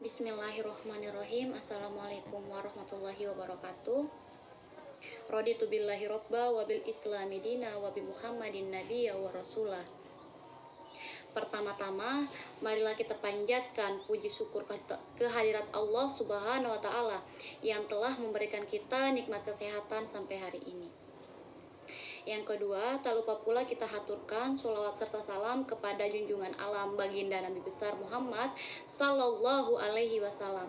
Bismillahirrahmanirrahim. Assalamualaikum warahmatullahi wabarakatuh. Raditu billahi robba wa bil islami dina wa bi muhammadin nabiyya wa rasulah. Pertama-tama, marilah kita panjatkan puji syukur kehadirat Allah Subhanahu wa Ta'ala yang telah memberikan kita nikmat kesehatan sampai hari ini. Yang kedua, tak lupa pula kita haturkan sholawat serta salam kepada junjungan alam baginda Nabi besar Muhammad Sallallahu Alaihi Wasallam.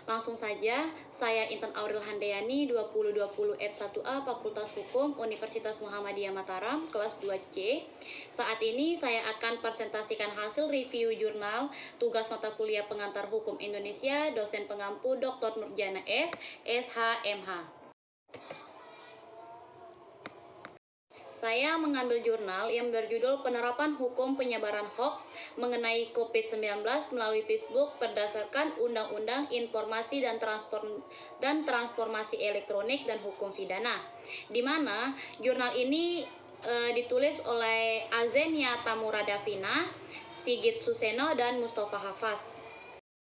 Langsung saja, saya Intan Auril Handayani, 2020 F1A Fakultas Hukum Universitas Muhammadiyah Mataram, kelas 2C. Saat ini saya akan presentasikan hasil review jurnal tugas mata kuliah pengantar hukum Indonesia, dosen pengampu Dr. Nurjana S, SHMH. Saya mengambil jurnal yang berjudul Penerapan Hukum Penyebaran Hoaks mengenai COVID-19 melalui Facebook berdasarkan Undang-Undang Informasi dan Transformasi Elektronik dan Hukum Pidana, di mana jurnal ini ditulis oleh Azenia Tamura Davina, Sigit Suseno, dan Mustafa Hafaz.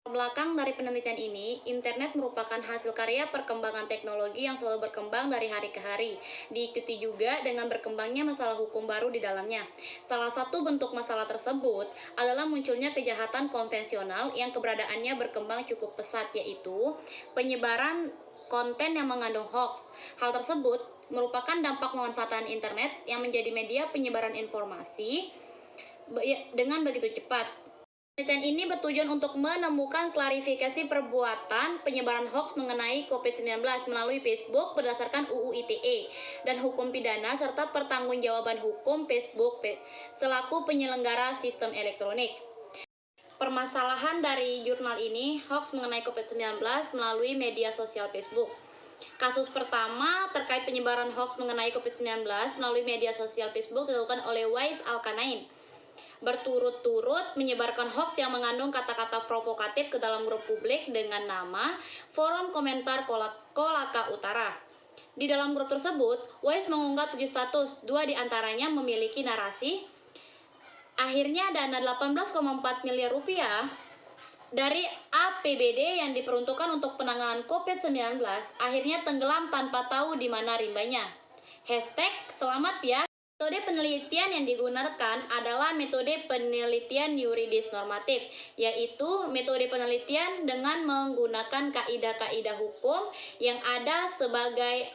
Belakang dari penelitian ini, internet merupakan hasil karya perkembangan teknologi yang selalu berkembang dari hari ke hari, diikuti juga dengan berkembangnya masalah hukum baru di dalamnya. Salah satu bentuk masalah tersebut adalah munculnya kejahatan konvensional yang keberadaannya berkembang cukup pesat, yaitu penyebaran konten yang mengandung hoax. Hal tersebut merupakan dampak pemanfaatan internet yang menjadi media penyebaran informasi dengan begitu cepat. Penelitian ini bertujuan untuk menemukan klarifikasi perbuatan penyebaran hoaks mengenai COVID-19 melalui Facebook berdasarkan UU ITE dan hukum pidana serta pertanggungjawaban hukum Facebook selaku penyelenggara sistem elektronik. Permasalahan dari jurnal ini, hoaks mengenai COVID-19 melalui media sosial Facebook. Kasus pertama terkait penyebaran hoaks mengenai COVID-19 melalui media sosial Facebook dilakukan oleh Wais Alkanain. Berturut-turut menyebarkan hoaks yang mengandung kata-kata provokatif ke dalam grup publik dengan nama Forum Komentar Kolaka Utara. Di dalam grup tersebut, Wais mengunggah 7 status, 2 diantaranya memiliki narasi akhirnya dana 18,4 miliar rupiah dari APBD yang diperuntukkan untuk penanganan COVID-19 akhirnya tenggelam tanpa tahu di mana rimbanya. #selamat ya. Metode penelitian yang digunakan adalah metode penelitian yuridis normatif, yaitu metode penelitian dengan menggunakan kaidah-kaidah hukum yang ada sebagai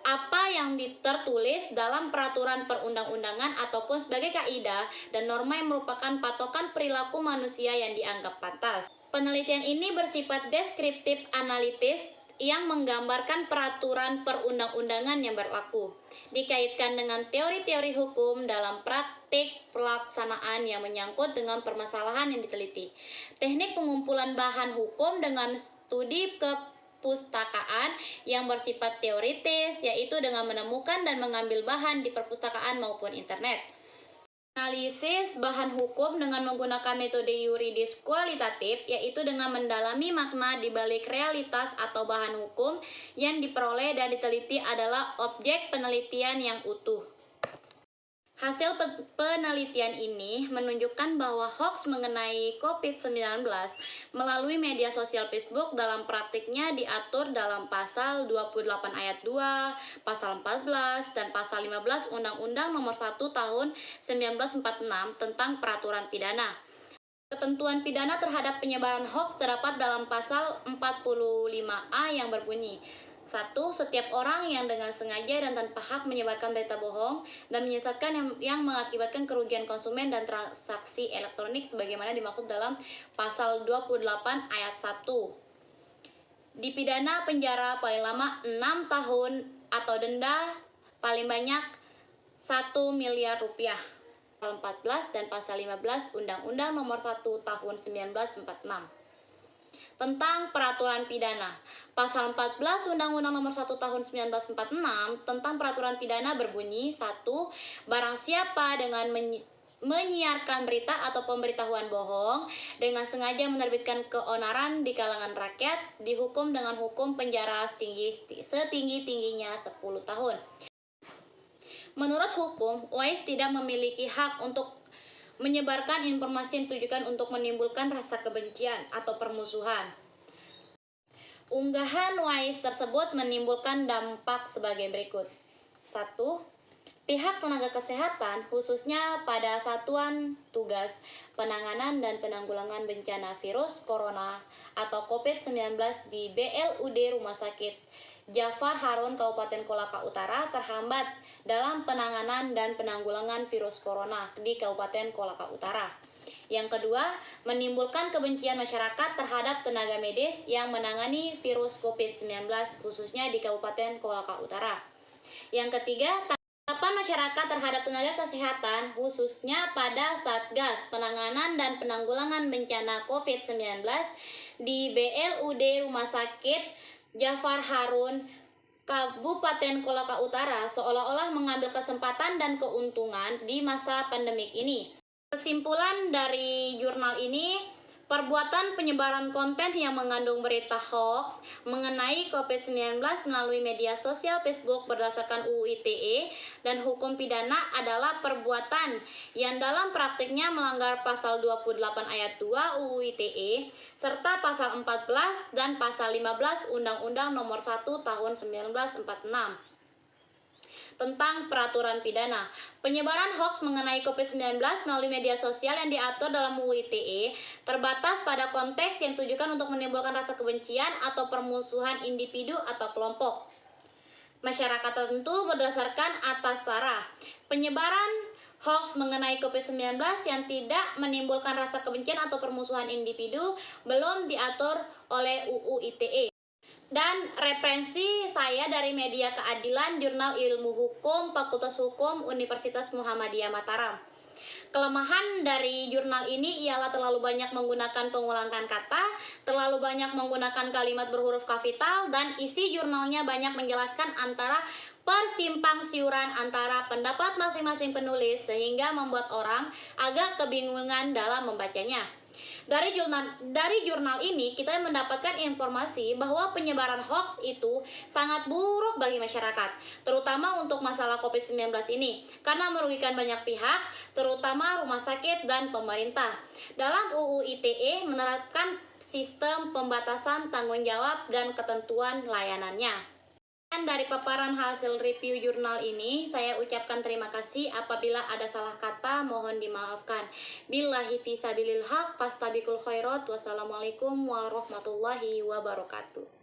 apa yang tertulis dalam peraturan perundang-undangan ataupun sebagai kaidah dan norma yang merupakan patokan perilaku manusia yang dianggap pantas. Penelitian ini bersifat deskriptif analitis yang menggambarkan peraturan perundang-undangan yang berlaku, dikaitkan dengan teori-teori hukum dalam praktik pelaksanaan yang menyangkut dengan permasalahan yang diteliti. Teknik pengumpulan bahan hukum dengan studi kepustakaan yang bersifat teoritis, yaitu dengan menemukan dan mengambil bahan di perpustakaan maupun internet. Analisis bahan hukum dengan menggunakan metode yuridis kualitatif, yaitu dengan mendalami makna di balik realitas atau bahan hukum yang diperoleh dan diteliti adalah objek penelitian yang utuh. Hasil penelitian ini menunjukkan bahwa hoaks mengenai COVID-19 melalui media sosial Facebook dalam praktiknya diatur dalam pasal 28 ayat 2, pasal 14, dan pasal 15 Undang-Undang Nomor 1 Tahun 1946 tentang peraturan pidana. Ketentuan pidana terhadap penyebaran hoaks terdapat dalam pasal 45A yang berbunyi: 1. Setiap orang yang dengan sengaja dan tanpa hak menyebarkan berita bohong dan menyesatkan yang mengakibatkan kerugian konsumen dan transaksi elektronik sebagaimana dimaksud dalam pasal 28 ayat 1. Dipidana penjara paling lama 6 tahun atau denda paling banyak 1 miliar rupiah. Pasal 14 dan pasal 15 Undang-Undang Nomor 1 Tahun 1946. Tentang peraturan pidana. Pasal 14 Undang-Undang Nomor 1 Tahun 1946 tentang peraturan pidana berbunyi: 1. Barang siapa dengan menyiarkan berita atau pemberitahuan bohong dengan sengaja menerbitkan keonaran di kalangan rakyat dihukum dengan hukum penjara setinggi-tingginya 10 tahun. Menurut hukum, Wais tidak memiliki hak untuk menyebarkan informasi yang ditujukan untuk menimbulkan rasa kebencian atau permusuhan. Unggahan Wise tersebut menimbulkan dampak sebagai berikut. 1. Pihak tenaga kesehatan, khususnya pada Satuan Tugas Penanganan dan Penanggulangan Bencana Virus Corona atau COVID-19 di BLUD Rumah Sakit Jafar Harun Kabupaten Kolaka Utara terhambat dalam penanganan dan penanggulangan virus corona di Kabupaten Kolaka Utara. Yang kedua, menimbulkan kebencian masyarakat terhadap tenaga medis yang menangani virus COVID-19 khususnya di Kabupaten Kolaka Utara. Yang ketiga, tanggapan masyarakat terhadap tenaga kesehatan khususnya pada Satgas Penanganan dan Penanggulangan Bencana COVID-19 di BLUD Rumah Sakit Jafar Harun Kabupaten Kolaka Utara seolah-olah mengambil kesempatan dan keuntungan di masa pandemik ini. Kesimpulan dari jurnal ini, perbuatan penyebaran konten yang mengandung berita hoax mengenai COVID-19 melalui media sosial Facebook berdasarkan UU ITE dan hukum pidana adalah perbuatan yang dalam praktiknya melanggar pasal 28 ayat 2 UU ITE serta pasal 14 dan pasal 15 Undang-Undang Nomor 1 Tahun 1946 tentang peraturan pidana. Penyebaran hoax mengenai COVID-19 melalui media sosial yang diatur dalam UU ITE terbatas pada konteks yang ditujukan untuk menimbulkan rasa kebencian atau permusuhan individu atau kelompok masyarakat tertentu berdasarkan atas sara. Penyebaran hoax mengenai COVID-19 yang tidak menimbulkan rasa kebencian atau permusuhan individu belum diatur oleh UU ITE. Dan referensi saya dari media keadilan, Jurnal Ilmu Hukum, Fakultas Hukum, Universitas Muhammadiyah Mataram. Kelemahan dari jurnal ini ialah terlalu banyak menggunakan pengulangan kata, terlalu banyak menggunakan kalimat berhuruf kapital, dan isi jurnalnya banyak menjelaskan antara persimpang siuran antara pendapat masing-masing penulis sehingga membuat orang agak kebingungan dalam membacanya. Dari jurnal ini kita mendapatkan informasi bahwa penyebaran hoax itu sangat buruk bagi masyarakat, terutama untuk masalah COVID-19 ini, karena merugikan banyak pihak, terutama rumah sakit dan pemerintah. Dalam UU ITE menerapkan sistem pembatasan tanggung jawab dan ketentuan layanannya. Dan dari paparan hasil review jurnal ini, saya ucapkan terima kasih. Apabila ada salah kata, mohon dimaafkan. Billahi fisabilil haq, fastabiqul khairat. Wassalamualaikum warahmatullahi wabarakatuh.